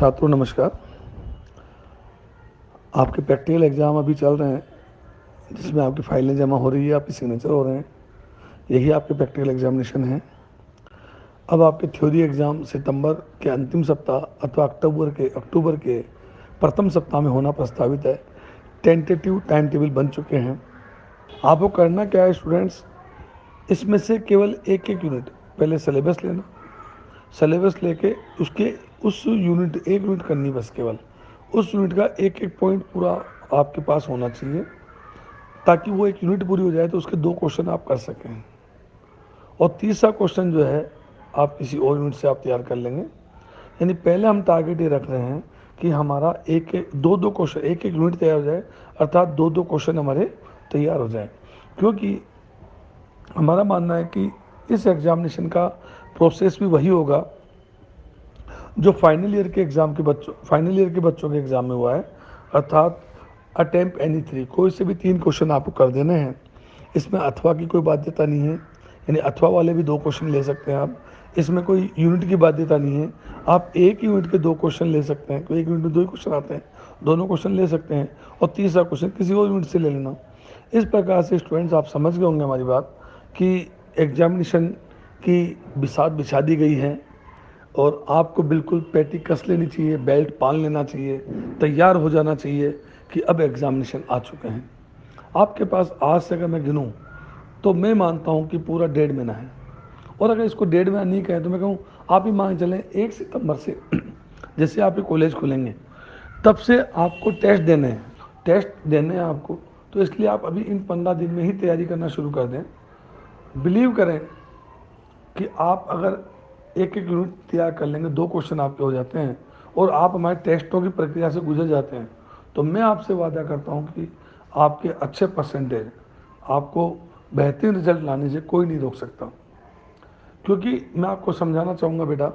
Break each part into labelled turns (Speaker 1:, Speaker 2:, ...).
Speaker 1: छात्रों नमस्कार। आपके प्रैक्टिकल एग्ज़ाम अभी चल रहे हैं, जिसमें आपकी फाइलें जमा हो रही है, आपके सिग्नेचर हो रहे हैं। यही आपके प्रैक्टिकल एग्जामिनेशन हैं। अब आपके थ्योरी एग्ज़ाम सितंबर के अंतिम सप्ताह अथवा अक्टूबर के प्रथम सप्ताह में होना प्रस्तावित है। टेंटेटिव टाइम टेबल बन चुके हैं। आपको करना क्या है स्टूडेंट्स, इसमें से केवल एक एक यूनिट पहले सिलेबस लेना, सिलेबस लेके उसके उस यूनिट एक यूनिट करनी, बस केवल उस यूनिट का एक एक पॉइंट पूरा आपके पास होना चाहिए, ताकि वो एक यूनिट पूरी हो जाए तो उसके 2 क्वेश्चन आप कर सकें। और तीसरा क्वेश्चन जो है आप किसी और यूनिट से आप तैयार कर लेंगे। यानी पहले हम टारगेट ये रख रहे हैं कि हमारा एक एक दो क्वेश्चन एक एक यूनिट तैयार हो जाए, अर्थात दो क्वेश्चन हमारे तैयार हो जाए। क्योंकि हमारा मानना है कि इस एग्जामिनेशन का प्रोसेस भी वही होगा जो फाइनल ईयर के बच्चों के एग्ज़ाम में हुआ है, अर्थात अटेम्प्ट एनी 3, कोई से भी 3 क्वेश्चन आपको कर देने हैं। इसमें अथवा की कोई बाध्यता नहीं है, यानी अथवा वाले भी 2 क्वेश्चन ले सकते हैं आप। इसमें कोई यूनिट की बाध्यता नहीं है, आप एक यूनिट के 2 क्वेश्चन ले सकते हैं। कोई एक यूनिट में 2 ही क्वेश्चन आते हैं, दोनों क्वेश्चन ले सकते हैं, और तीसरा क्वेश्चन किसी और यूनिट से ले लेना। इस प्रकार से स्टूडेंट्स आप समझ गए होंगे हमारी बात कि एग्जामिनेशन की बिसात बिछा दी गई है, और आपको बिल्कुल पैटी कस लेनी चाहिए, बेल्ट बांध लेना चाहिए, तैयार हो जाना चाहिए कि अब एग्ज़ामिनेशन आ चुके हैं। आपके पास आज से अगर मैं गिनूँ तो मैं मानता हूँ कि पूरा 1.5 महीना है। और अगर इसको 1.5 महीना नहीं कहें तो मैं कहूँ आप ही मान चलें 1 सितंबर से जैसे आपके कॉलेज खुलेंगे तब से आपको टेस्ट देने हैं आपको। तो इसलिए आप अभी इन 15 दिन में ही तैयारी करना शुरू कर दें। बिलीव करें कि आप अगर एक एक यूनिट तैयार कर लेंगे, 2 क्वेश्चन आपके हो जाते हैं, और आप हमारे टेस्टों की प्रक्रिया से गुजर जाते हैं, तो मैं आपसे वादा करता हूं कि आपके अच्छे परसेंटेज, आपको बेहतरीन रिजल्ट लाने से कोई नहीं रोक सकता। क्योंकि मैं आपको समझाना चाहूँगा बेटा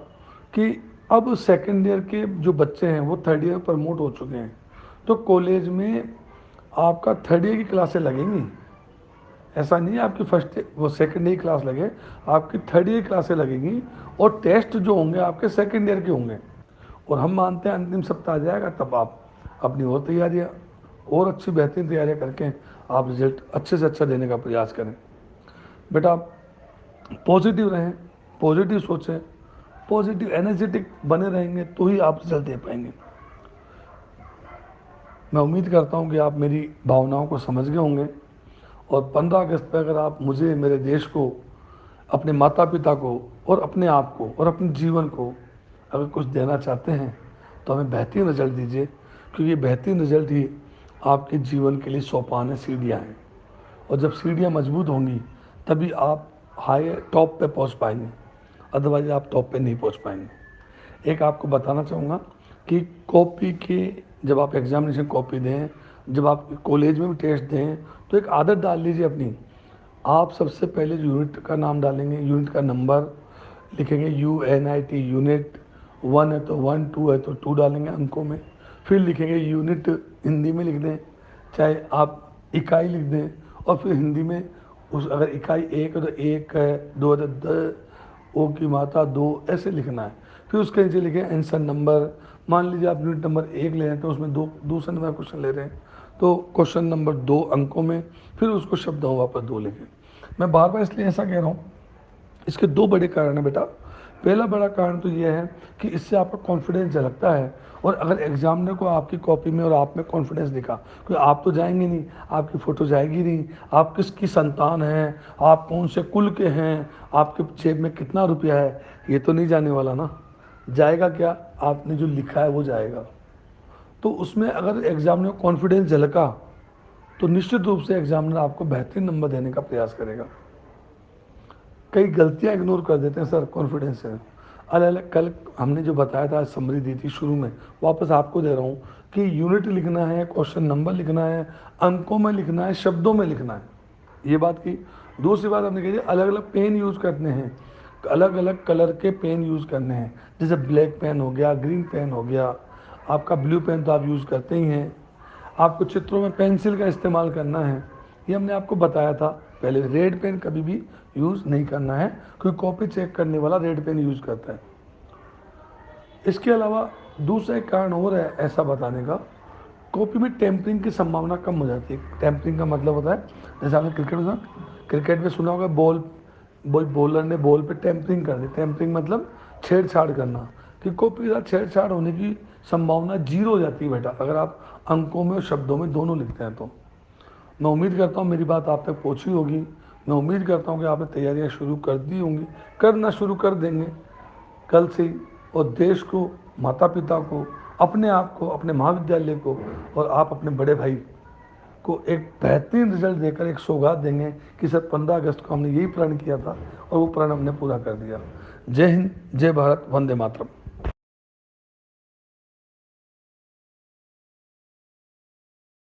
Speaker 1: कि अब सेकेंड ईयर के जो बच्चे हैं वो थर्ड ईयर प्रमोट हो चुके हैं, तो कॉलेज में आपका थर्ड ईयर की क्लासें लगेंगी। ऐसा नहीं है आपकी फर्स्ट वो सेकेंड ईयर क्लास लगे, आपकी थर्ड ईयर क्लासें लगेंगी, और टेस्ट जो होंगे आपके सेकेंड ईयर के होंगे। और हम मानते हैं अंतिम सप्ताह आ जाएगा तब आप अपनी और तैयारियाँ और अच्छी बेहतरीन तैयारियाँ करके आप रिजल्ट अच्छे से अच्छा देने का प्रयास करें। बेटा पॉजिटिव रहें, पॉजिटिव सोचें, पॉजिटिव एनर्जेटिक बने रहेंगे तो ही आप रिजल्ट दे पाएंगे। मैं उम्मीद करता हूँ कि आप मेरी भावनाओं को समझ गए होंगे, और 15 अगस्त पर अगर आप मुझे, मेरे देश को, अपने माता पिता को और अपने आप को और अपने जीवन को अगर कुछ देना चाहते हैं तो हमें बेहतरीन रिजल्ट दीजिए, क्योंकि ये बेहतरीन रिजल्ट ही आपके जीवन के लिए सोपान है, सीढ़ियाँ हैं। और जब सीढ़ियाँ मजबूत होंगी तभी आप हाई टॉप पे पहुंच पाएंगे, अदरवाइज आप टॉप पे नहीं पहुंच पाएंगे। एक आपको बताना चाहूँगा कि कॉपी के, जब आप एग्जामिनेशन कॉपी दें, जब आप कॉलेज में भी टेस्ट दें, तो एक आदत डाल लीजिए अपनी। आप सबसे पहले यूनिट का नाम डालेंगे, यूनिट का नंबर लिखेंगे, UNIT यूनिट 1 है तो 1, 2 है तो 2 डालेंगे अंकों में। फिर लिखेंगे यूनिट, हिंदी में लिख दें, चाहे आप इकाई लिख दें, और फिर हिंदी में उस अगर इकाई 1 है तो 1 है, 2 है तो 2, ओ की मात्रा 2, ऐसे लिखना है। फिर उसके नीचे लिखें आंसर नंबर। मान लीजिए आप यूनिट नंबर 1 ले रहे हैं तो उसमें दूसरे नंबर क्वेश्चन ले रहे हैं, तो क्वेश्चन नंबर 2 अंकों में, फिर उसको शब्दों वापस 2 लिखें। मैं बार बार इसलिए ऐसा कह रहा हूँ, इसके 2 बड़े कारण हैं बेटा। पहला बड़ा कारण तो ये है कि इससे आपका कॉन्फिडेंस झलकता है, और अगर एग्जामिनर को आपकी कॉपी में और आप में कॉन्फिडेंस दिखा, क्योंकि आप तो जाएंगे नहीं, आपकी फ़ोटो जाएगी नहीं, आप किसकी संतान हैं, आप कौन से कुल के हैं, आपके जेब में कितना रुपया है, ये तो नहीं जाने वाला ना। जाएगा क्या, आपने जो लिखा है वो जाएगा। तो उसमें अगर एग्जामिनर को कॉन्फिडेंस झलका तो निश्चित रूप से एग्जामिनर आपको बेहतरीन नंबर देने का प्रयास करेगा। कई गलतियां इग्नोर कर देते हैं सर कॉन्फिडेंस से। अलग अलग कल हमने जो बताया था, समरी दी थी शुरू में, वापस आपको दे रहा हूँ कि यूनिट लिखना है, क्वेश्चन नंबर लिखना है, अंकों में लिखना है, शब्दों में लिखना है, ये बात की। दूसरी बात हमने कही अलग अलग पेन यूज़ करने हैं, अलग अलग कलर के पेन यूज़ करने हैं, जैसे ब्लैक पेन हो गया, ग्रीन पेन हो गया, आपका ब्लू पेन तो आप यूज़ करते ही हैं। आपको चित्रों में पेंसिल का इस्तेमाल करना है, ये हमने आपको बताया था पहले। रेड पेन कभी भी यूज़ नहीं करना है, क्योंकि कॉपी चेक करने वाला रेड पेन यूज़ करता है। इसके अलावा दूसरा एक कारण और है ऐसा बताने का, कॉपी में टेम्परिंग की संभावना कम हो जाती है। टेम्परिंग का मतलब होता है, जैसे आपने क्रिकेट में सुना होगा, बॉलर ने बॉल पे टेम्परिंग कर दी। टेम्परिंग मतलब छेड़छाड़ करना, कि कॉपी के साथ छेड़छाड़ होने की संभावना जीरो हो जाती है बेटा, अगर आप अंकों में और शब्दों में दोनों लिखते हैं तो। मैं उम्मीद करता हूँ मेरी बात आप तक पहुँची होगी। मैं उम्मीद करता हूँ कि आपने तैयारियाँ शुरू कर दी होंगी, करना शुरू कर देंगे कल से ही, और देश को, माता पिता को, अपने आप को, अपने महाविद्यालय को और आप अपने बड़े भाई को एक बेहतरीन रिजल्ट देकर एक सौगात देंगे कि सर 15 अगस्त को हमने यही प्रण किया था और वो प्रण हमने पूरा कर दिया। जय हिंद, जय भारत, वंदे मातरम।